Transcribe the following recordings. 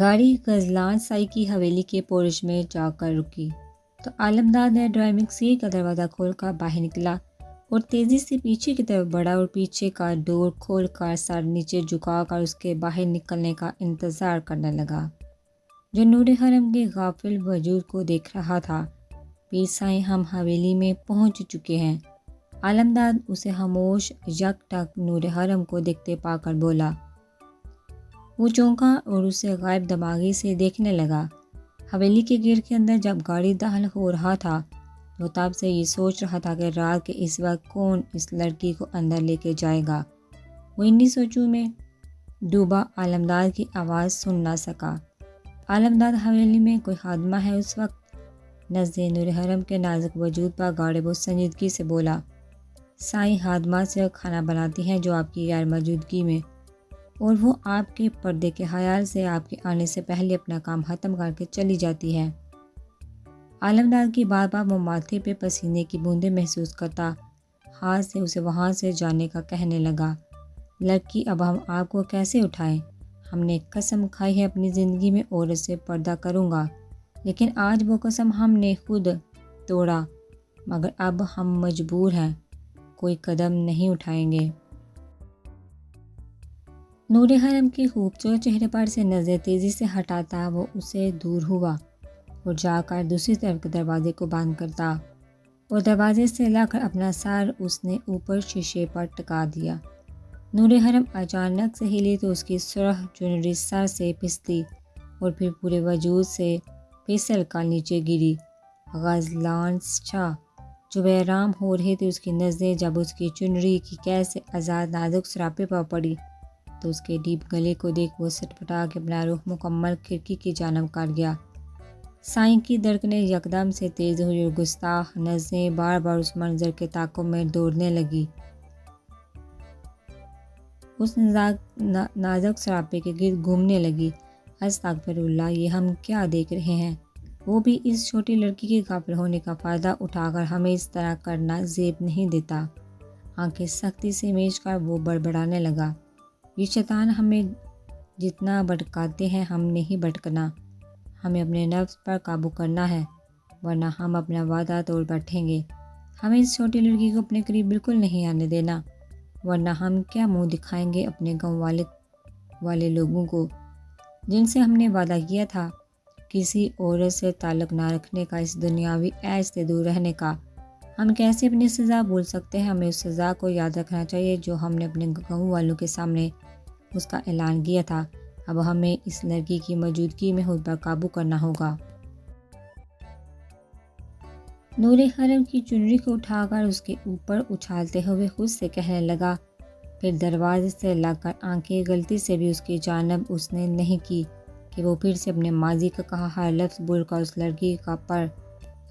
گاڑی غزلان سائی کی حویلی کے پورش میں جا کر رکی تو عالمداد نے ڈرائیونگ سیٹ کا دروازہ کھول کر باہر نکلا اور تیزی سے پیچھے کی طرف بڑھا اور پیچھے کا ڈور کھول کر سر نیچے جھکا کر اس کے باہر نکلنے کا انتظار کرنے لگا، جو نور حرم کے غافل وجود کو دیکھ رہا تھا۔ پیر سائیں ہم حویلی میں پہنچ چکے ہیں، عالمداد اسے خاموش یک ٹک نور حرم کو دیکھتے پا کر بولا۔ وہ چونکا اور اسے غائب دماغی سے دیکھنے لگا۔ حویلی کے گیٹ کے اندر جب گاڑی داخل ہو رہا تھا تو تب سے یہ سوچ رہا تھا کہ رات کے اس وقت کون اس لڑکی کو اندر لے کے جائے گا۔ وہ انہی سوچوں میں ڈوبا عالمداد کی آواز سن نہ سکا۔ عالمداد حویلی میں کوئی خادمہ ہے اس وقت؟ نزد نور حرم کے نازک وجود پر گاڑے وہ سنجیدگی سے بولا۔ سائیں خادمہ سے کھانا بناتی ہیں جو آپ کی غیر موجودگی میں، اور وہ آپ کے پردے کے خیال سے آپ کے آنے سے پہلے اپنا کام ختم کر کے چلی جاتی ہے۔ عالمداد کی بات پر وہ ماتھے پہ پسینے کی بوندیں محسوس کرتا ہاتھ سے اسے وہاں سے جانے کا کہنے لگا۔ لڑکی اب ہم آپ کو کیسے اٹھائیں؟ ہم نے قسم کھائی ہے اپنی زندگی میں عورت سے پردہ کروں گا، لیکن آج وہ قسم ہم نے خود توڑا، مگر اب ہم مجبور ہیں، کوئی قدم نہیں اٹھائیں گے۔ نور حرم کے خوبصورت چہرے پر سے نظر تیزی سے ہٹاتا وہ اسے دور ہوا اور جا کر دوسری طرف کے دروازے کو بند کرتا اور دروازے سے لا کر اپنا سر اس نے اوپر شیشے پر ٹکا دیا۔ نور حرم اچانک سے ہلی تو اس کی سرخ چنری سر سے پھسلی اور پھر پورے وجود سے پھسل کر نیچے گری۔ غزلان شاہ جو بے-آرام ہو رہے تھے، اس کی نظریں جب اس کی چنری کی قید سے آزاد نازک سراپے پر پڑی تو اس کے ڈیپ گلے کو دیکھ وہ سٹپٹا کے اپنا رخ مکمل کھڑکی کی جانب کر گیا۔ سائیں کی دھڑکنیں یکدم سے تیز ہوئی اور گستاخ نظریں بار بار اس منظر کے تعاقب میں دوڑنے لگی، اس نازک سراپے کے گرد گھومنے لگی۔ استغفر اللہ، یہ ہم کیا دیکھ رہے ہیں؟ وہ بھی اس چھوٹی لڑکی کے غافل ہونے کا فائدہ اٹھا کر ہمیں اس طرح کرنا زیب نہیں دیتا۔ آنکھیں سختی سے میچ کر وہ بڑبڑانے لگا۔ یہ شیطان ہمیں جتنا بھٹکاتے ہیں ہم نہیں بھٹکنا، ہمیں اپنے نفس پر قابو کرنا ہے، ورنہ ہم اپنا وعدہ توڑ بیٹھیں گے۔ ہمیں اس چھوٹی لڑکی کو اپنے قریب بالکل نہیں آنے دینا، ورنہ ہم کیا منہ دکھائیں گے اپنے گاؤں والے لوگوں کو جن سے ہم نے وعدہ کیا تھا کسی عورت سے تعلق نہ رکھنے کا، اس دنیاوی عیش سے دور رہنے کا۔ ہم کیسے اپنی سزا بھول سکتے ہیں؟ ہمیں اس سزا کو یاد رکھنا چاہیے جو ہم نے اپنے گاؤں والوں کے سامنے اس کا اعلان کیا تھا۔ اب ہمیں اس لڑکی کی موجودگی میں خود پر قابو کرنا ہوگا۔ نور حرم کی چنری کو اٹھا کر اس کے اوپر اچھالتے ہوئے خود سے کہنے لگا، پھر دروازے سے لگ کر آنکھیں غلطی سے بھی اس کی جانب اس نے نہیں کی کہ وہ پھر سے اپنے ماضی کا کہا ہر لفظ بول کر اس لڑکی کا پر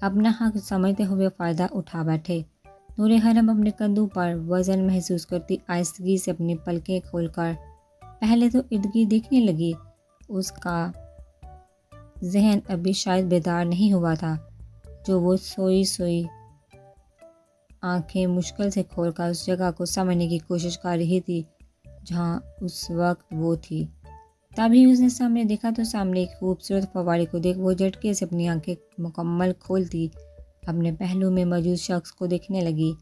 اپنا حق سمجھتے ہوئے فائدہ اٹھا بیٹھے۔ نور حرم اپنے کندھوں پر وزن محسوس کرتی آہستگی سے اپنی پلکیں کھول کر پہلے تو ارد گرد دیکھنے لگی۔ اس کا ذہن ابھی شاید بیدار نہیں ہوا تھا، جو وہ سوئی آنکھیں مشکل سے کھول کر اس جگہ کو سمجھنے کی کوشش کر رہی تھی جہاں اس وقت وہ تھی۔ تبھی اس نے سامنے دیکھا تو سامنے ایک خوبصورت فوارے کو دیکھ وہ جھٹکے سے اپنی آنکھیں مکمل کھولتی اپنے پہلو میں موجود شخص کو دیکھنے لگی۔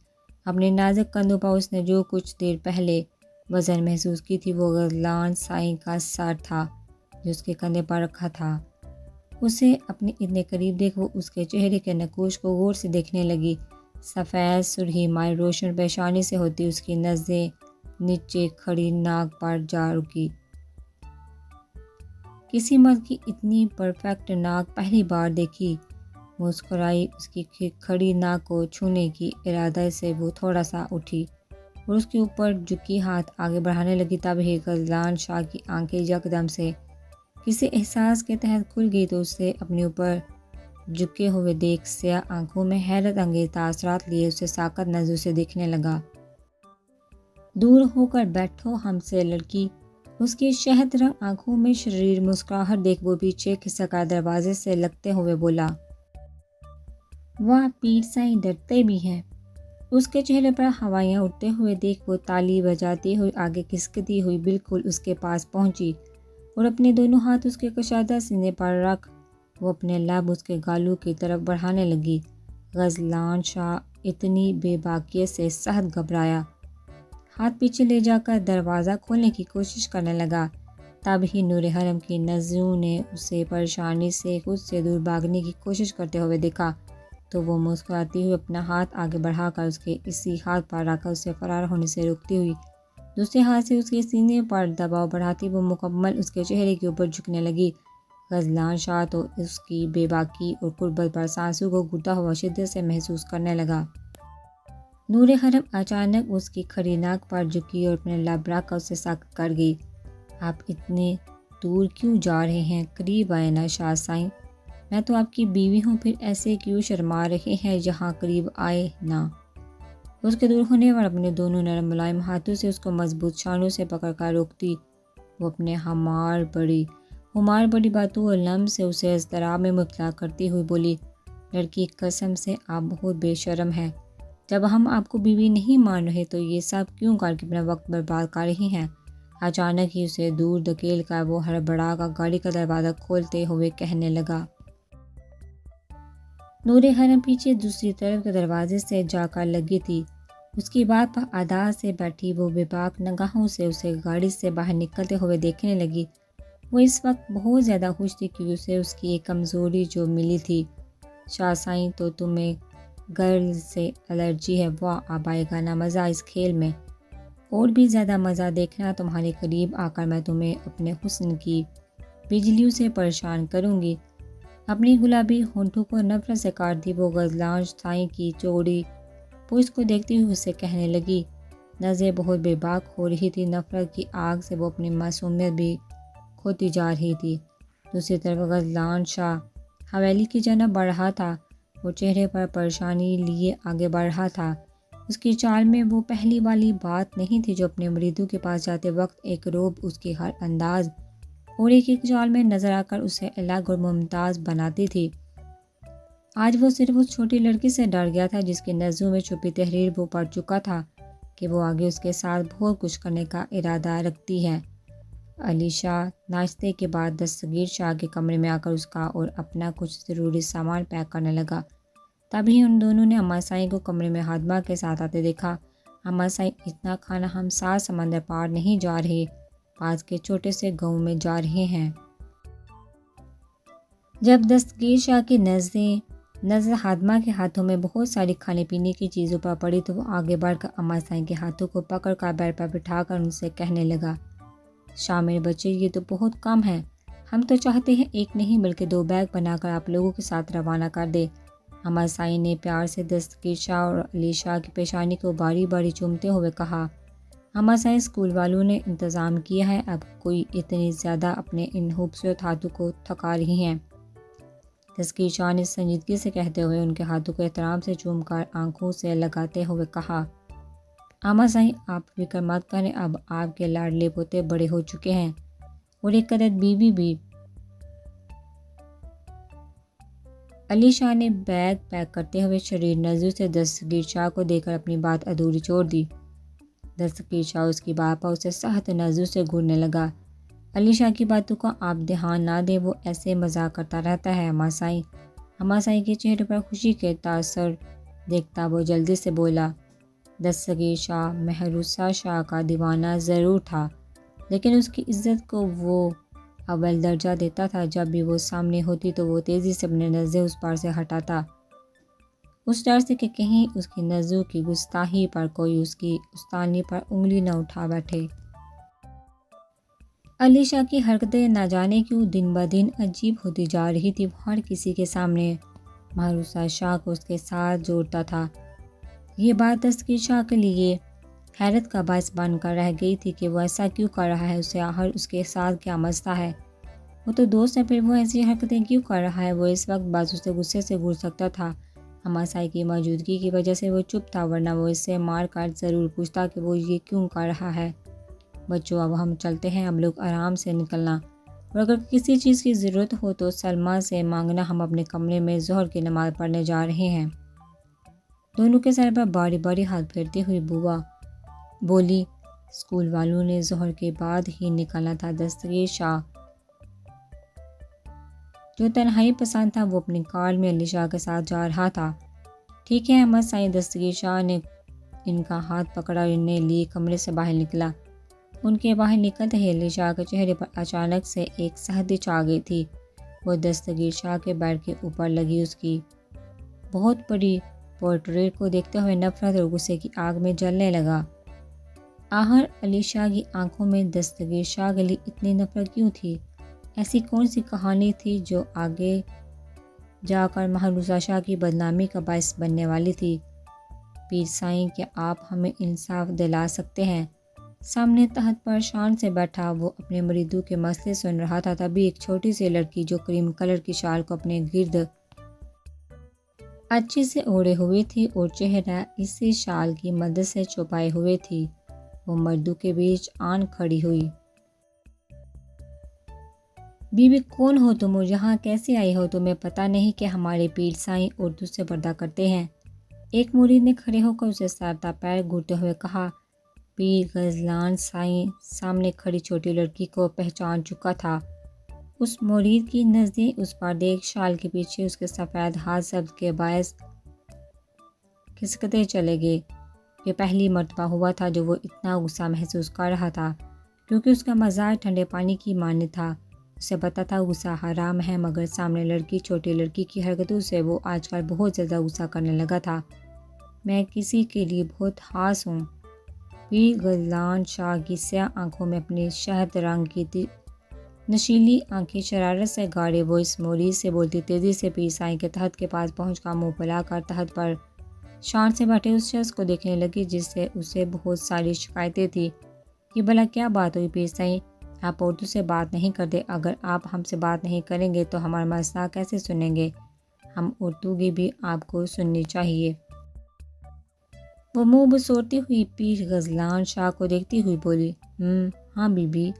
اپنے نازک کندھوں پر اس نے جو کچھ دیر پہلے وزن محسوس کی تھی وہ غزلان سائیں کا سر تھا جو اس کے کندھے پر رکھا تھا۔ اسے اپنے اتنے قریب دیکھ وہ اس کے چہرے کے نقوش کو غور سے دیکھنے لگی۔ سفید سرخی مائل روشن پیشانی سے ہوتی اس کی نظریں نیچے کھڑی ناک پر جا رکی۔ کسی مرد کی اتنی پرفیکٹ ناک پہلی بار دیکھی۔ مسکرائی، اس کی کھڑی ناک کو چھونے کی ارادے سے وہ تھوڑا سا اٹھی اور اس کے اوپر جھکی ہاتھ آگے بڑھانے لگی۔ تب ہی غزلان شاہ کی آنکھیں یکدم سے کسی احساس کے تحت کھل گئی تو اسے اپنے اوپر جھکے ہوئے دیکھ سیاہ آنکھوں میں حیرت انگیز تاثرات لیے اسے ساکت نظروں سے دیکھنے لگا۔ دور ہو کر بیٹھو ہم سے لڑکی، اس کی شہد رنگ آنکھوں میں شریر مسکراہٹ دیکھ وہ پیچھے کھسک کر دروازے سے لگتے ہوئے بولا، واہ پیر سائیں ڈرتے بھی ہیں۔ اس کے چہرے پر ہوائیاں اڑتے ہوئے دیکھ وہ تالی بجاتی ہوئی آگے کھسکتی ہوئی بالکل اس کے پاس پہنچی اور اپنے دونوں ہاتھ اس کے کشادہ سینے پر رکھ وہ اپنے لب اس کے گالوں کی طرف بڑھانے لگی۔ غزلان شاہ اتنی بے باکیت سے سخت گھبرایا، ہاتھ پیچھے لے جا کر دروازہ کھولنے کی کوشش کرنے لگا۔ تب ہی نور حرم کی نظروں نے اسے پریشانی سے خود سے دور بھاگنے کی کوشش کرتے ہوئے دیکھا تو وہ مسکراتی ہوئی اپنا ہاتھ آگے بڑھا کر اس کے اسی ہاتھ پر رکھ کر اسے فرار ہونے سے روکتی ہوئی دوسرے ہاتھ سے اس کے سینے پر دباؤ بڑھاتی وہ مکمل اس کے چہرے کے اوپر جھکنے لگی۔ غزلان شاہ تو اس کی بے باکی اور قربت پر سانسوں کو گھٹتا ہوا شدت سے محسوس کرنے لگا۔ نور حرم اچانک اس کی کھڑی ناک پر جھکی اور اپنے لب رکھ کر اسے سخت کر گئی۔ آپ اتنے دور کیوں جا رہے ہیں؟ قریب آئے نا شاہ سائیں، میں تو آپ کی بیوی ہوں، پھر ایسے کیوں شرما رہے ہیں؟ جہاں قریب آئے نا۔ اس کے دور ہونے پر اپنے دونوں نرم ملائم ہاتھوں سے اس کو مضبوط شانوں سے پکڑ کر روکتی وہ اپنے ہمار بڑی باتوں اور لمس سے اسے اضطراب میں مبتلا کرتی ہوئی بولی، لڑکی قسم سے آپ بہت بے شرم ہیں، جب ہم آپ کو بیوی نہیں مان رہے تو یہ سب کیوں کر کے اپنا وقت برباد کر رہی ہیں؟ اچانک ہی اسے دور دھکیل کر وہ ہڑبڑا کر گاڑی کا دروازہ کھولتے ہوئے کہنے لگا۔ نور حرم پیچھے دوسری طرف کے دروازے سے جا کر لگی تھی۔ اس کی بات پر ادا سے بیٹھی وہ بے باک نگاہوں سے اسے گاڑی سے باہر نکلتے ہوئے دیکھنے لگی۔ وہ اس وقت بہت زیادہ خوش تھی کہ اسے اس کی ایک کمزوری جو ملی تھی۔ شاہ سائیں تو تمہیں گرل سے الرجی ہے، واہ اب آئے گا نا مزہ اس کھیل میں، اور بھی زیادہ مزہ دیکھنا تمہارے قریب آ کر میں تمہیں اپنے حسن کی بجلیوں سے پریشان کروں گی۔ اپنی گلابی ہونٹوں کو نفرت سے کاٹتی وہ غزلان سائیں کی چوڑی پوچھ کو دیکھتی ہوئی اسے کہنے لگی۔ نظریں بہت بے باک ہو رہی تھی، نفرت کی آگ سے وہ اپنی معصومیت بھی کھوتی جا رہی تھی۔ دوسری طرف غزلان شاہ حویلی کی جانب بڑھ رہا تھا، وہ چہرے پر پریشانی لیے آگے بڑھ رہا تھا۔ اس کی چال میں وہ پہلی والی بات نہیں تھی جو اپنے مریدوں کے پاس جاتے وقت ایک روب اس کی ہر انداز اور ایک چال میں نظر آ کر اسے الگ اور ممتاز بناتی تھی۔ آج وہ صرف اس چھوٹی لڑکی سے ڈر گیا تھا جس کی نظروں میں چھپی تحریر وہ پڑھ چکا تھا کہ وہ آگے اس کے ساتھ بہت کچھ کرنے کا ارادہ رکھتی ہے۔ علی شاہ ناشتے کے بعد دستگیر شاہ کے کمرے میں آ کر اس کا اور اپنا کچھ ضروری سامان پیک کرنے لگا۔ تبھی ان دونوں نے اماں سائیں کو کمرے میں خادمہ کے ساتھ آتے دیکھا۔ اماں سائیں، اتنا کھانا ہم 7 سمندر پار نہیں جا رہے، پاس کے چھوٹے سے گاؤں میں جا رہے ہیں۔ جب دستگیر شاہ کی نظر خادمہ کے ہاتھوں میں بہت ساری کھانے پینے کی چیزوں پر پڑی تو وہ آگے بڑھ کر اماں سائیں کے ہاتھوں کو پکڑ کر بیڈ پر بٹھا کر ان سے کہنے لگا، شاہ میرے بچے، یہ تو بہت کم ہے، ہم تو چاہتے ہیں 1 نہیں بلکہ 2 بیگ بنا کر آپ لوگوں کے ساتھ روانہ کر دے۔ اماں سائیں نے پیار سے دستگیر شاہ اور علی شاہ کی پیشانی کو باری باری چومتے ہوئے کہا، اماں سائیں، اسکول والوں نے انتظام کیا ہے، اب کوئی اتنی زیادہ اپنے ان خوبصورت ہاتھوں کو تھکا رہی ہیں۔ دستگیر شاہ نے سنجیدگی سے کہتے ہوئے ان کے ہاتھوں کو احترام سے چوم کر آنکھوں سے لگاتے ہوئے کہا، اماں سائیں آپ فکر مت کریں، اب آپ کے لاڈلے پوتے بڑے ہو چکے ہیں اور ایک عدد بیوی بھی۔ علی شاہ نے بیگ پیک کرتے ہوئے شریر نظروں سے دستگیر شاہ کو دیکھ کر اپنی بات ادھوری چھوڑ دی۔ دستگیر شاہ اس کی بات پر اسے سخت نظروں سے گھورنے لگا۔ علی شاہ کی باتوں کا آپ دھیان نہ دیں، وہ ایسے مذاق کرتا رہتا ہے اماں سائیں۔ اماں سائیں کے چہرے پر خوشی کے تاثر دیکھتا وہ جلدی سے بولا، دستگیر شاہ مہروسہ شاہ کا دیوانہ ضرور تھا، لیکن اس کی عزت کو وہ اول درجہ دیتا تھا۔ جب بھی وہ سامنے ہوتی تو وہ تیزی سے اپنی نظریں اس پر سے ہٹاتا، اس ڈر سے کہ کہیں اس کی نظروں کی گستاخی پر کوئی اس کی استانی پر انگلی نہ اٹھا بیٹھے۔ علی شاہ کی حرکتیں نہ جانے کیوں دن بدن عجیب ہوتی جا رہی تھی۔ وہ ہر کسی کے سامنے مہروسہ شاہ کو اس کے ساتھ جوڑتا تھا۔ یہ بات دستگیر شاہ کے لیے حیرت کا باعث بن کر رہ گئی تھی کہ وہ ایسا کیوں کر رہا ہے، اسے آخر اس کے ساتھ کیا مسئلہ ہے؟ وہ تو دوست ہے، پھر وہ ایسی حرکتیں کیوں کر رہا ہے؟ وہ اس وقت بازو سے غصے سے گھور سکتا تھا۔ اماں سائیں کی موجودگی کی وجہ سے وہ چپ تھا، ورنہ وہ اس سے مار کر ضرور پوچھتا کہ وہ یہ کیوں کر رہا ہے۔ بچوں، اب ہم چلتے ہیں، اب لوگ آرام سے نکلنا، اور اگر کسی چیز کی ضرورت ہو تو سلمیٰ سے مانگنا، ہم اپنے کمرے میں ظہر کی نماز پڑھنے جا رہے ہیں۔ دونوں کے سر پر باری باری ہاتھ پھیرتی ہوئی بوا بولی، اسکول والوں نے ظہر کے بعد ہی نکلنا تھا۔ دستگیر شاہ جو تنہائی پسند تھا وہ اپنی کار میں علی شاہ کے ساتھ جا رہا تھا۔ ٹھیک ہے احمد سائیں، دستگیر شاہ نے ان کا ہاتھ پکڑا اور انہیں لیے کمرے سے باہر نکلا۔ ان کے باہر نکلتے ہی علی شاہ کے چہرے پر اچانک سے ایک سہدی چھا گئی تھی۔ وہ دستگیر شاہ کے بیڈ کے اوپر لگی اس کی بہت بڑی پورٹریٹ کو دیکھتے ہوئے نفرت اور غصے کی آگ میں جلنے لگا۔ آخر علی شاہ کی آنکھوں میں دستگیر شاہ کے لیے اتنی نفرت کیوں تھی؟ ایسی کون سی کہانی تھی جو آگے جا کر محروزہ شاہ کی بدنامی کا باعث بننے والی تھی؟ پیر سائیں، کیا آپ ہمیں انصاف دلا سکتے ہیں؟ سامنے تخت پر شان سے بیٹھا وہ اپنے مریدوں کے مسئلے سن رہا تھا۔ تبھی ایک چھوٹی سی لڑکی جو کریم کلر کی شال کو اپنے گرد اچھے سے اوڑھے ہوئے تھی اور چہرہ اسی شال کی مدد سے چھپائے ہوئے تھی، وہ مردوں کے بیچ آن کھڑی ہوئی۔ بی بی کون ہو تم اور یہاں کیسے آئی ہو؟ تمہیں پتہ نہیں کہ ہمارے پیر سائیں اردو سے پردہ کرتے ہیں؟ ایک مرید نے کھڑے ہو کر اسے سر تا پیر گھورتے ہوئے کہا۔ پیر غزلان سائیں سامنے کھڑی چھوٹی لڑکی کو پہچان چکا تھا۔ اس مرید کی نظریں اس پردے شال کے پیچھے اس کے سفید ہاتھ سبز کے باعث کھسکتے چلے گئے۔ یہ پہلی مرتبہ ہوا تھا جو وہ اتنا غصہ محسوس کر رہا تھا، کیونکہ اس کا مزاج ٹھنڈے پانی کی مانند تھا۔ اسے پتہ تھا غصہ حرام ہے، مگر سامنے لڑکی چھوٹی لڑکی کی حرکتوں سے وہ آج کل بہت زیادہ غصہ کرنے لگا تھا۔ میں کسی کے لیے بہت خاص ہوں۔ پیر غزلان شاہ کی سیاہ آنکھوں میں اپنی شہد رنگ کی نشیلی آنکھیں شرارت سے گاڑے وہ اس مرید سے بولتی تیزی سے پیر سائیں کے تخت کے پاس پہنچ کر منہ پھیلا کر تخت پر شان سے بیٹھے اس شخص کو دیکھنے لگی جس سے اسے بہت ساری شکایتیں تھیں۔ یہ بھلا کیا بات ہوئی پیر سائیں؟ آپ اردو سے بات نہیں کرتے، اگر آپ ہم سے بات نہیں کریں گے تو ہمارا مسئلہ کیسے سنیں گے؟ ہم اردو کی بھی آپ کو سننی چاہیے۔ وہ منہ بسورتی ہوئی پیر غزلان شاہ کو دیکھتی ہوئی بولی۔ ہاں بی بی،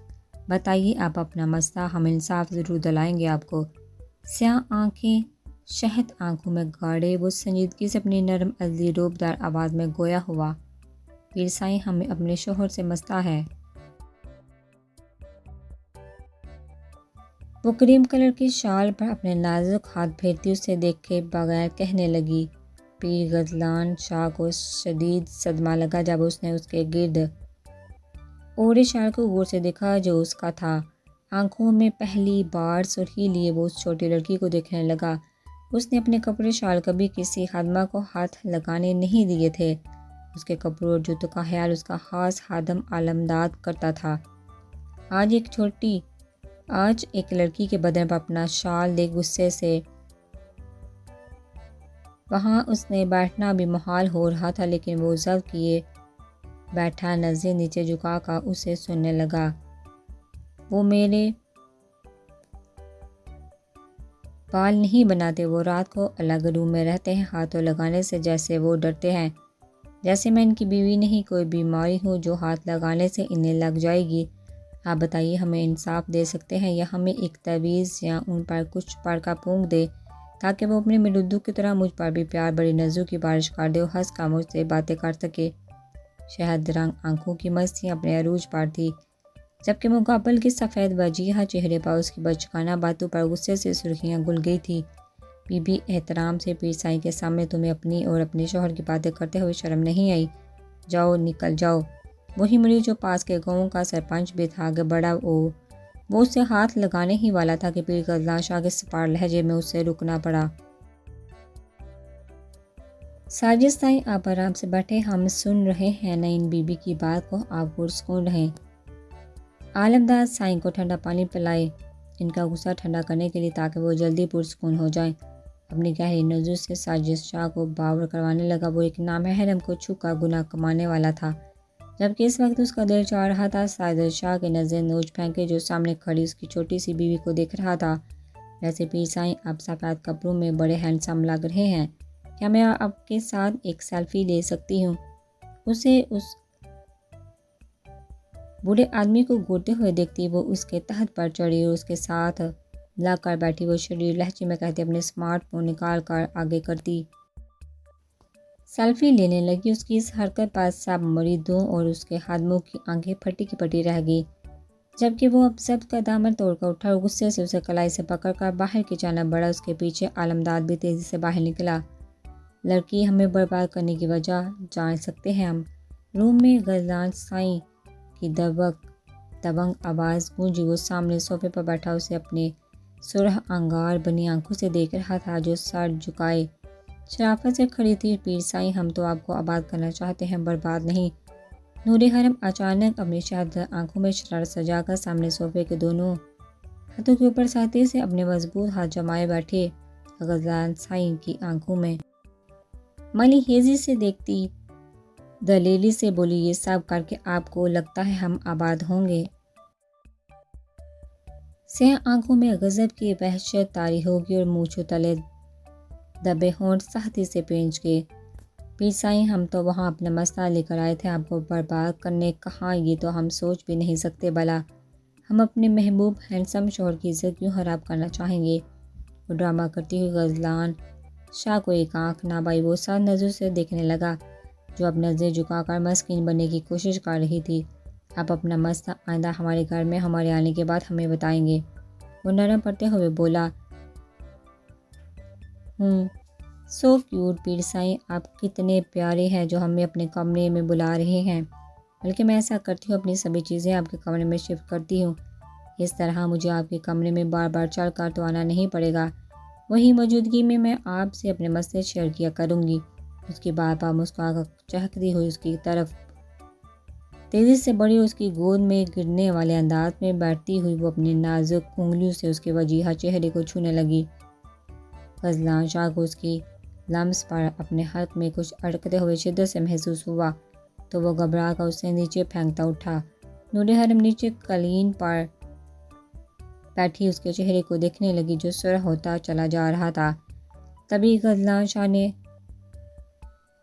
بتائیے آپ اپنا مسئلہ، ہم انصاف ضرور دلائیں گے آپ کو۔ سیاہ آنکھیں شہد آنکھوں میں گاڑے وہ سنجیدگی سے اپنی نرم عذلی روب دار آواز میں گویا ہوا۔ پیر سائیں، ہمیں اپنے شوہر سے مسئلہ ہے۔ وہ کریم کلر کی شال پر اپنے نازک ہاتھ پھیرتی اسے دیکھے بغیر کہنے لگی۔ پیر غزلان شاہ کو شدید صدمہ لگا جب اس نے اس کے گرد اوڑھے شال کو غور سے دیکھا جو اس کا تھا۔ آنکھوں میں پہلی بار سرخی لیے وہ اس چھوٹی لڑکی کو دیکھنے لگا۔ اس نے اپنے کپڑے شال کبھی کسی خادمہ کو ہاتھ لگانے نہیں دیے تھے۔ اس کے کپڑوں اور جوتوں کا خیال اس کا خاص خادم عالمداد کرتا تھا۔ آج ایک لڑکی کے بدن پر اپنا شال دیکھ غصے سے وہاں اس نے بیٹھنا بھی محال ہو رہا تھا، لیکن وہ ضبط کیے بیٹھا نظریں نیچے جھکا کر اسے سننے لگا۔ وہ میرے بال نہیں بناتے، وہ رات کو الگ روم میں رہتے ہیں ہاتھوں لگانے سے، جیسے وہ ڈرتے ہیں جیسے میں ان کی بیوی نہیں کوئی بیماری ہو جو ہاتھ لگانے سے انہیں لگ جائے گی۔ آپ بتائیے، ہمیں انصاف دے سکتے ہیں یا ہمیں ایک تعویذ یا ان پر کچھ پڑھ کر پھونک دے تاکہ وہ اپنے مردوں کی طرح مجھ پر بھی پیار بڑی نظروں کی بارش کر دے اور ہنس کر مجھ سے باتیں کر سکے۔ شہد رنگ آنکھوں کی مستیاں اپنے عروج پر تھی، جبکہ مقابل کے سفید وجیہہ چہرے پر اس کی بچگانہ باتوں پر غصے سے سرخیاں گل گئی تھی۔ بی بی، احترام سے پیر سائیں کے سامنے تمہیں اپنی اور اپنے شوہر کی باتیں کرتے ہوئے شرم نہیں آئی؟ جاؤ، نکل جاؤ۔ وہی مریض جو پاس کے گاؤں کا سرپنچ بھی تھا آگے بڑھا، وہ اسے ہاتھ لگانے ہی والا تھا کہ پیر غزلان شاہ کے سپار لہجے میں اسے رکنا پڑا۔ ساجد سائیں، آپ آرام سے بیٹھے، ہم سن رہے ہیں نا ان بی بی کی بات کو، آپ پرسکون رہیں۔ عالمداد سائیں کو ٹھنڈا پانی پلائے ان کا غصہ ٹھنڈا کرنے کے لیے تاکہ وہ جلدی پرسکون ہو جائیں۔ اپنی گہری نظروں سے ساجد شاہ کو باور کروانے لگا وہ ایک نامحرم کو چھو کر گناہ کمانے والا تھا، جبکہ اس وقت اس کا دل چاہ رہا تھا ساجد شاہ کی نظریں نوچ پھینکے جو سامنے کھڑی اس کی چھوٹی سی بیوی کو دیکھ رہا تھا۔ ویسے پیر سائیں، آپ سفید کپڑوں میں بڑے ہینڈسم لگ رہے ہیں، کیا میں آپ کے ساتھ ایک سیلفی لے سکتی ہوں؟ اسے اس بوڑھے آدمی کو گھورتے ہوئے دیکھتی وہ اس کے تخت پر چڑھی اور اس کے ساتھ لگ کر بیٹھی۔ وہ شریر لہجے میں کہتے اپنے اسمارٹ فون نکال کر آگے کرتی سیلفی لینے لگی۔ اس کی اس حرکت پر سب مریدوں اور اس کے خادموں کی آنکھیں پھٹی کی پھٹی رہ گئی۔ جبکہ وہ اب ضبط کا دامن توڑ کر اٹھا اور غصے سے اسے کلائی سے پکڑ کر باہر کی جانب بڑھا۔ اس کے پیچھے عالمداد بھی تیزی سے باہر نکلا۔ لڑکی ہمیں برباد کرنے کی وجہ جان سکتے ہیں ہم؟ روم میں غزلان سائیں کی دبنگ آواز گونجی۔ وہ سامنے صوفے پر بیٹھا اسے اپنے سرخ انگار بنی آنکھوں سے دیکھ رہا تھا، جو سر جھکائے شرافت سے کھڑی تھی۔ پیر سائیں، ہم تو آپ کو آباد کرنا چاہتے ہیں، برباد نہیں۔ نور حرم اچانک اپنی شہادت آنکھوں میں شرارت سجا کر سامنے صوفے کے دونوں ہاتھوں کے اوپر ساتھی سے اپنے مضبوط ہاتھ جمائے بیٹھے۔ غزلان سائیں کی آنکھوں میں ملی ہیزی سے دیکھتی دلیری سے بولی، یہ سب کر کے آپ کو لگتا ہے ہم آباد ہوں گے؟ سیاہ آنکھوں میں غضب کی وحشت طاری ہوگی اور مونچھوں تلے دبے ہونٹ سختی سے پینچ گئے۔ پیر سائیں، ہم تو وہاں اپنا مسئلہ لے کر آئے تھے، آپ کو برباد کرنے۔ کہاں، یہ تو ہم سوچ بھی نہیں سکتے۔ بھلا ہم اپنے محبوب ہینڈسم شوہر کی عزت کیوں خراب کرنا چاہیں گے؟ وہ ڈرامہ کرتی ہوئی غزلان شاہ کو ایک آنکھ نہ بائی وہ سات نظر سے دیکھنے لگا، جو اب نظریں جھکا کر مسکین بننے کی کوشش کر رہی تھی۔ آپ اپنا مسئلہ آئندہ ہمارے گھر میں ہمارے آنے کے بعد ہمیں بتائیں گے، وہ نرم پڑتے ہوئے بولا۔ سو کیوٹ پیر سائیں، آپ کتنے پیارے ہیں جو ہمیں اپنے کمرے میں بلا رہے ہیں۔ بلکہ میں ایسا کرتی ہوں، اپنی سبھی چیزیں آپ کے کمرے میں شفٹ کرتی ہوں۔ اس طرح مجھے آپ کے کمرے میں بار بار چڑھ کر تو آنا نہیں پڑے گا۔ وہی موجودگی میں آپ سے اپنے مسئلے شیئر کیا کروں گی۔ اس کی بار بار مسکرا کر چہکتی ہوئی اس کی طرف تیزی سے بڑھی اور اس کی گود میں گرنے والے انداز میں بیٹھتی ہوئی وہ اپنی نازک انگلیوں سے اس کے وجیحہ چہرے کو چھونے لگی۔ غزلان شاہ کو اس کی لمس پر اپنے حلق میں کچھ اڑکتے ہوئے شدت سے محسوس ہوا تو وہ گھبرا کر اسے نیچے پھینکتا اٹھا۔ نور حرم نیچے قالین پر بیٹھی اس کے چہرے کو دیکھنے لگی، جو سرخ ہوتا چلا جا رہا تھا۔ تبھی غزلان شاہ نے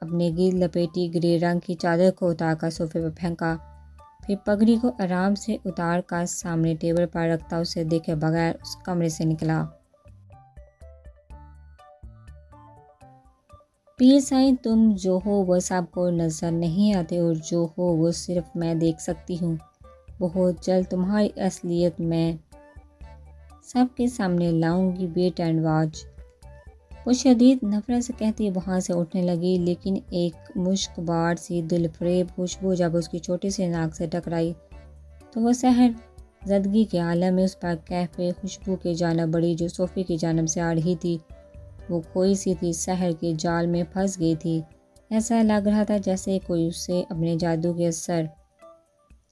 اپنے گرد لپیٹی گرے رنگ کی چادر کو اتار کر صوفے پر پھینکا، پھر پگڑی کو آرام سے اتار کر سامنے ٹیبل پر رکھتا اسے دیکھے بغیر اس کمرے سے نکلا۔ پیر سائیں، تم جو ہو وہ سب کو نظر نہیں آتے، اور جو ہو وہ صرف میں دیکھ سکتی ہوں۔ بہت جلد تمہاری اصلیت میں سب کے سامنے لاؤں گی، ویٹ اینڈ واچ۔ وہ شدید نفرت سے کہتی وہاں سے اٹھنے لگی، لیکن ایک مشک بار سی دلفریب خوشبو جب اس کی چھوٹی سی ناک سے ٹکرائی تو وہ سحر زدگی کے عالم میں اس پر کیف خوشبو کی جانب بڑھی، جو صوفی کی جانب سے آ رہی تھی۔ وہ کھوئی سی تھی، سحر کے جال میں پھنس گئی تھی۔ ایسا لگ رہا تھا جیسے کوئی اسے اپنے جادو کے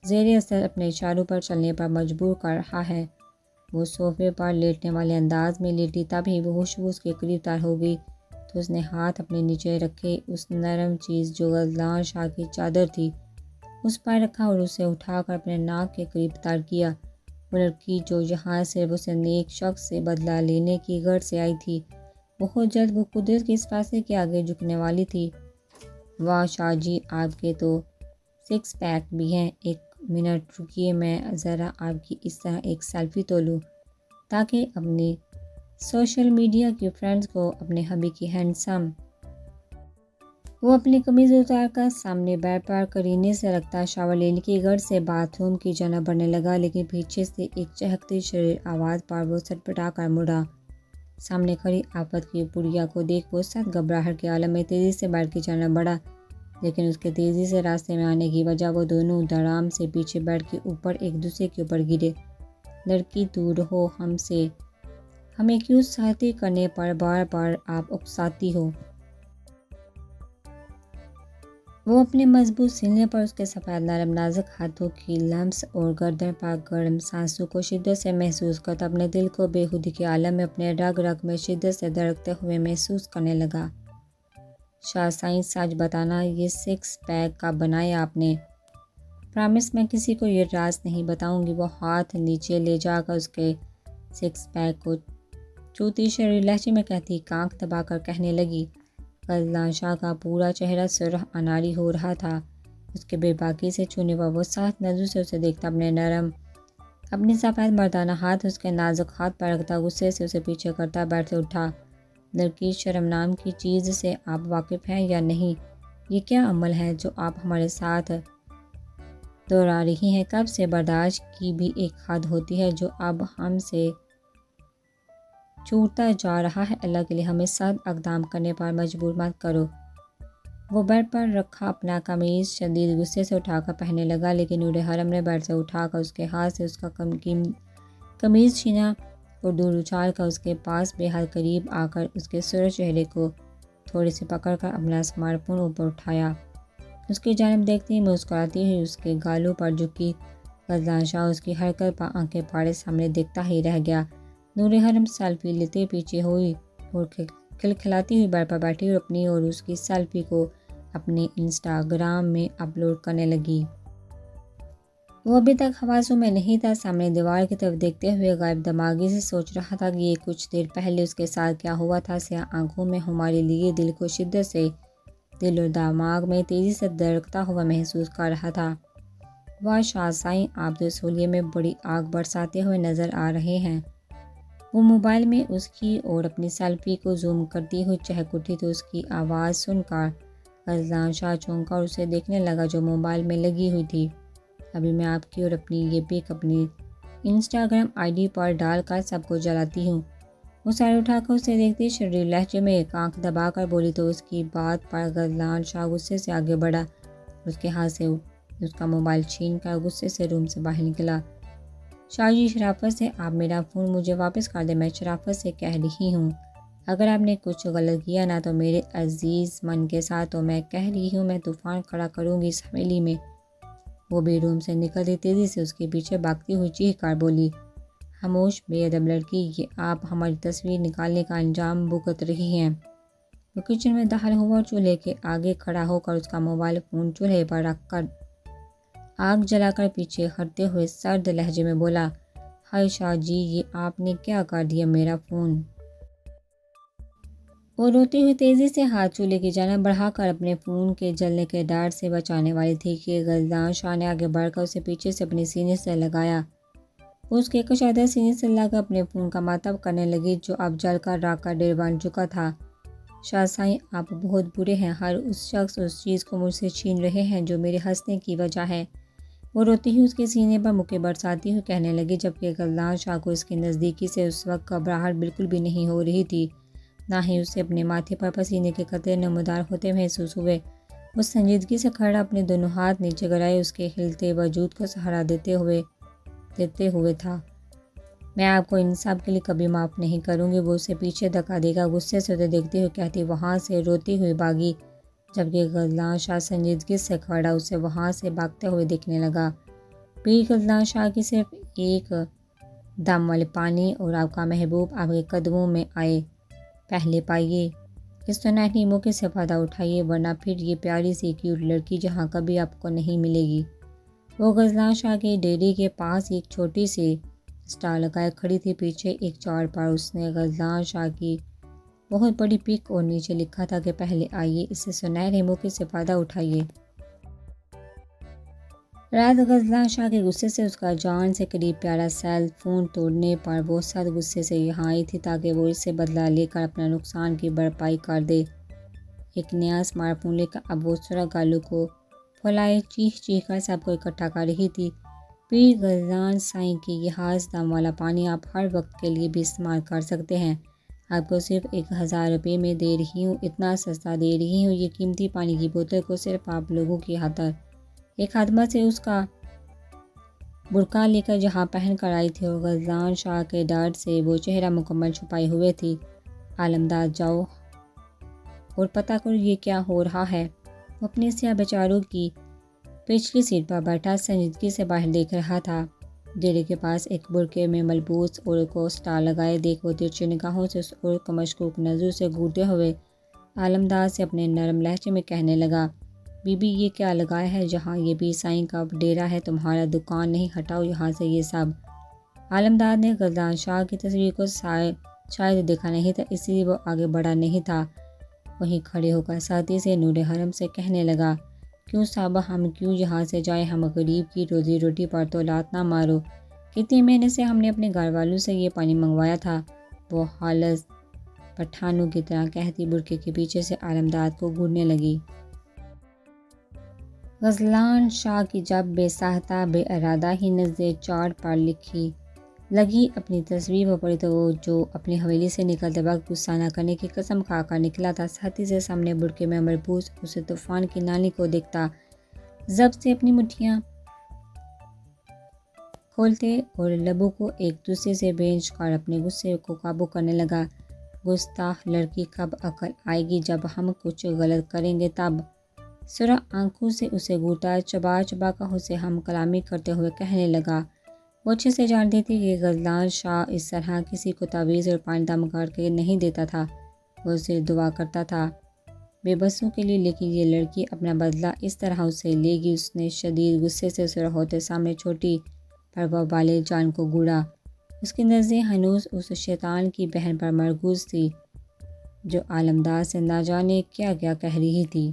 زیر اثر اپنے اشاروں پر چلنے پر مجبور کر رہا ہے۔ وہ صوفے پر لیٹنے والے انداز میں لیٹی، تبھی وہ خوشبو اس کے قریب تر ہو گئی تو اس نے ہاتھ اپنے نیچے رکھے اس نرم چیز جو غزلان شاہ کی چادر تھی اس پر رکھا اور اسے اٹھا کر اپنے ناک کے قریب تر کیا۔ وہ لڑکی جو یہاں صرف اسے نیک شخص سے بدلہ لینے کی غرض سے آئی تھی، بہت جلد وہ قدرت کے اس فیصلے کے آگے جھکنے والی تھی۔ واہ شاہ جی، آپ کے تو سکس پیک بھی ہیں۔ ایک منٹ رکیے، میں ذرا آپ کی اس طرح ایک سیلفی تو لوں تاکہ اپنی سوشل میڈیا کے فرینڈز کو اپنے ہبی کی ہینڈسم۔ وہ اپنی قمیض اتار کر سامنے بیڈ پر کرینے سے رکھتا شاور لینے کی غرض سے باتھ روم کی جانب بڑھنے لگا، لیکن پیچھے سے ایک چہکتی شریر آواز پر وہ سٹپٹا کر مڑا۔ سامنے کھڑی آفت کی پڑیا کو دیکھ وہ سخت گھبراہٹ کے عالم میں تیزی سے بیڈ کی جانب بڑھا، لیکن اس کے تیزی سے راستے میں آنے کی وجہ وہ دونوں دھڑام سے پیچھے بیڈ کے اوپر ایک دوسرے کے اوپر گرے۔ لڑکی، دور رہو ہم سے، ہمیں کیوں سختی کرنے پر بار بار آپ اکساتی ہو؟ وہ اپنے مضبوط سینے پر اس کے سفید نرم نازک ہاتھوں کی لمس اور گردن پر گرم سانسوں کو شدت سے محسوس کرتا اپنے دل کو بے خودی کے عالم میں اپنے رگ رگ میں شدت سے دھڑکتے ہوئے محسوس کرنے لگا۔ شاہ سائیں، سچ بتانا، یہ سکس پیک کب بنایا آپ نے؟ پرامس، میں کسی کو یہ راز نہیں بتاؤں گی۔ وہ ہاتھ نیچے لے جا کر اس کے سکس پیک کو چوتی شریر لہجے میں کہتی کانک دبا کر کہنے لگی۔ غزلان شاہ کا پورا چہرہ سرخ اناری ہو رہا تھا۔ اس کے بے باکی سے چھونے پر وہ سخت نظروں سے اسے دیکھتا اپنے سفید مردانہ ہاتھ اس کے نازک ہاتھ پر رکھتا غصے سے اسے پیچھے کرتا بیٹھ سے اٹھا۔ لڑکی، شرم نام کی چیز سے آپ واقف ہیں یا نہیں؟ یہ کیا عمل ہے جو آپ ہمارے ساتھ دوہرا رہی ہیں۔ کب سے برداشت کی بھی ایک حد ہوتی ہے جو اب ہم سے چھوٹتا جا رہا ہے۔ اللہ کے لیے ہمیں سخت اقدام کرنے پر مجبور مت کرو۔ وہ بیڈ پر رکھا اپنا قمیض شدید غصے سے اٹھا کر پہننے لگا، لیکن نور حرم نے بیڈ سے اٹھا کر اس کے ہاتھ سے اس کا قمیض چھینا اور دور اچھال کر اس کے پاس بے حد قریب آ کر اس کے سرخ چہرے کو تھوڑی سی پکڑ کر اپنا اسمارٹ فون اوپر اٹھایا۔ اس کی جانب دیکھتے ہی مسکراتی ہوئی اس کے گالوں پر جھکی غزلان شاہ اس کی حرکت پر آنکھیں پھاڑے سامنے دیکھتا ہی رہ گیا۔ نور حرم سیلفی لیتے پیچھے ہوئی اور کھلکھلاتی ہوئی بیڈ پر بیٹھی اور اپنی اور اس کی سیلفی کو اپنے انسٹاگرام میں اپلوڈ کرنے لگی۔ وہ ابھی تک حواسوں میں نہیں تھا، سامنے دیوار کی طرف دیکھتے ہوئے غائب دماغی سے سوچ رہا تھا کہ یہ کچھ دیر پہلے اس کے ساتھ کیا ہوا تھا۔ سیاہ آنکھوں میں ہمارے لیے دل کو شدت سے دل اور دماغ میں تیزی سے دھڑکتا ہوا محسوس کر رہا تھا۔ واہ شاہ سائیں، آپ تو سولیے میں بڑی آگ برساتے ہوئے نظر آ رہے ہیں۔ وہ موبائل میں اس کی اور اپنی سیلفی کو زوم کرتی ہوئی چہک اٹھی تو اس کی آواز سن کر غزلان شاہ چونکا اور اسے دیکھنے لگا جو موبائل میں لگی ہوئی تھی۔ ابھی میں آپ کی اور اپنی یہ پک اپنی انسٹاگرام آئی ڈی پر ڈال کر سب کو جلاتی ہوں۔ وہ سر اٹھا کر اسے دیکھتی شریر لہجے میں ایک آنکھ دبا کر بولی تو اس کی بات پر غزلان شاہ غصے سے آگے بڑھا، اس کے ہاتھ سے اس کا موبائل چھین کر غصے سے روم سے باہر نکلا۔ شاہ جی شرافت سے آپ میرا فون مجھے واپس کر دیں، میں شرافت سے کہہ رہی ہوں۔ اگر آپ نے کچھ غلط کیا نہ تو میرے عزیز من کے ساتھ تو میں کہہ رہی ہوں میں طوفان کھڑا کروں گی اس حویلی میں۔ وہ بھی روم سے نکلتی تیزی سے اس کے پیچھے بھاگتی ہوئی چیخ کر بولی، خاموش بے ادب لڑکی، یہ آپ ہماری تصویر نکالنے کا انجام بھگت رہی ہیں۔ وہ کچن میں داخل ہوا اور چولہے کے آگے کھڑا ہو کر اس کا موبائل فون چولہے پر رکھ کر آگ جلا کر پیچھے ہٹتے ہوئے سرد لہجے میں بولا، ہائے شاہ جی، یہ آپ نے کیا کر دیا میرا فون؟ وہ روتی ہوئی تیزی سے ہاتھ چولہے کی جانب بڑھا کر اپنے فون کے جلنے کے ڈر سے بچانے والی تھی کہ غزلان شاہ نے آگے بڑھ کر اسے پیچھے سے اپنے سینے سے لگایا۔ وہ اس کے کشادہ سینے سے لا کر اپنے فون کا ماتب کرنے لگی جو اب جل کر راکھ کا ڈھیر بن چکا تھا۔ شاہ سائیں، آپ بہت برے ہیں، ہر اس شخص اس چیز کو مجھ سے چھین رہے ہیں جو میرے ہنسنے کی وجہ ہے۔ وہ روتی ہوئی اس کے سینے پر مکے برساتی ہوئی کہنے لگی، جبکہ غزلان شاہ کو اس کی نزدیکی سے اس وقت گھبراہٹ بالکل بھی نہیں ہو رہی تھی، نہ ہی اسے اپنے ماتھے پر پسینے کے قطرے نمودار ہوتے محسوس ہوئے۔ وہ سنجیدگی سے کھڑا اپنے دونوں ہاتھ نیچے گرائے اس کے ہلتے وجود کو سہارا دیتے ہوئے تھا۔ میں آپ کو ان سب کے لیے کبھی معاف نہیں کروں گی۔ وہ اسے پیچھے دھکا دے گا، غصے سے اسے دیکھتے ہوئے کہتی وہاں سے روتی ہوئی بھاگی، جبکہ غزلان شاہ سنجیدگی سے کھڑا اسے وہاں سے بھاگتے ہوئے دیکھنے لگا۔ پھر غزلان شاہ کی صرف ایک دم والے پانی اور آپ کا محبوب آپ کے قدموں میں آئے، پہلے پائیے، اس سنہری موقع سے فائدہ اٹھائیے ورنہ پھر یہ پیاری سی کیوٹ لڑکی جہاں کبھی آپ کو نہیں ملے گی۔ وہ غزلان شاہ کے ڈیری کے پاس ایک چھوٹی سی اسٹال لگائے کھڑی تھی، پیچھے ایک چار پر اس نے غزلان شاہ کی بہت بڑی پک اور نیچے لکھا تھا کہ پہلے آئیے، اس سنہرے موقع سے فائدہ اٹھائیے۔ رات غزلان شاہ کے غصے سے اس کا جان سے قریب پیارا سیل فون توڑنے پر وہ سخت غصے سے یہاں آئی تھی تاکہ وہ اس سے بدلہ لے کر اپنا نقصان کی بھرپائی کر دے۔ ایک نیا اسمارٹ فون لے کر اب وہ سرخ گالوں کو پھولائے چیخ چیخ کر سب کو اکٹھا کر رہی تھی۔ پیر غزلان سائیں کی یہ خاص دم والا پانی آپ ہر وقت کے لیے بھی استعمال کر سکتے ہیں۔ آپ کو صرف 1000 روپے میں دے رہی ہوں، اتنا سستا دے رہی ہوں۔ یہ قیمتی پانی کی بوتل کو صرف آپ لوگوں کی خاطر ایک خادمہ سے اس کا برقع لے کر جہاں پہن کر آئی تھی اور غزلان شاہ کے ڈر سے وہ چہرہ مکمل چھپائے ہوئے تھی۔ عالمداد، جاؤ اور پتہ کرو یہ کیا ہو رہا ہے۔ وہ اپنے سیاہ بیچاروں کی پچھلی سیٹ پر بیٹھا سنجیدگی سے باہر دیکھ رہا تھا۔ ڈیرے کے پاس ایک برقعے میں ملبوس عورت کو اسٹال لگائے دیکھ وہ ترچھی نگاہوں سے اس عورت کو مشکوک نظروں سے گھورتے ہوئے عالمداد سے اپنے نرم لہجے میں کہنے لگا، بی بی یہ کیا لگایا ہے جہاں؟ یہ بھی سائیں کا ڈیرا ہے، تمہارا دکان نہیں، ہٹاؤ یہاں سے یہ سب۔ عالمداد نے غزلان شاہ کی تصویر کو شاید دیکھا نہیں تھا، اس لیے وہ آگے بڑھا نہیں تھا۔ وہیں کھڑے ہو کر سختی سے نور حرم سے کہنے لگا، کیوں صاحبہ ہم کیوں یہاں سے جائیں؟ ہم غریب کی روزی روٹی پر تو لات نہ مارو، کتنی محنت سے ہم نے اپنے گھر والوں سے یہ پانی منگوایا تھا۔ وہ خالص پٹھانوں کی طرح کہتی برقعے کے پیچھے سے عالمداد کو گھورنے لگی۔ غزلان شاہ کی جب بے ساختہ بے ارادہ ہی نظر چارٹ پر لکھی لگی اپنی تصویر وہ پڑھی تو وہ جو اپنی حویلی سے نکلتے وقت غصہ نہ کرنے کی قسم کھا کر نکلا تھا، ساتھی سے سامنے بڑکے میں مربوط اسے طوفان کی نانی کو دیکھتا ضبط سے اپنی مٹھیاں کھولتے اور لبوں کو ایک دوسرے سے بھینچ کر اپنے غصے کو قابو کرنے لگا۔ گستاخ لڑکی، کب عقل آئے گی جب ہم کچھ غلط کریں گے تب؟ سرخ آنکھوں سے اسے گھونٹا چبا چبا کر اسے ہم کلامی کرتے ہوئے کہنے لگا۔ وہ اچھے سے جانتی تھی کہ غزلان شاہ اس طرح کسی کو تعویذ اور پائندہ کر کے نہیں دیتا تھا، وہ صرف دعا کرتا تھا بے بسوں کے لیے، لیکن یہ لڑکی اپنا بدلہ اس طرح اس سے لے گی۔ اس نے شدید غصے سے سرخ ہوتے سامنے چھوٹی پروا والے جان کو گھوڑا۔ اس کی نظریں ہنوز اس شیطان کی بہن پر مرکوز تھی جو عالمدار سے نہ جانے کیا کیا کہہ رہی تھی۔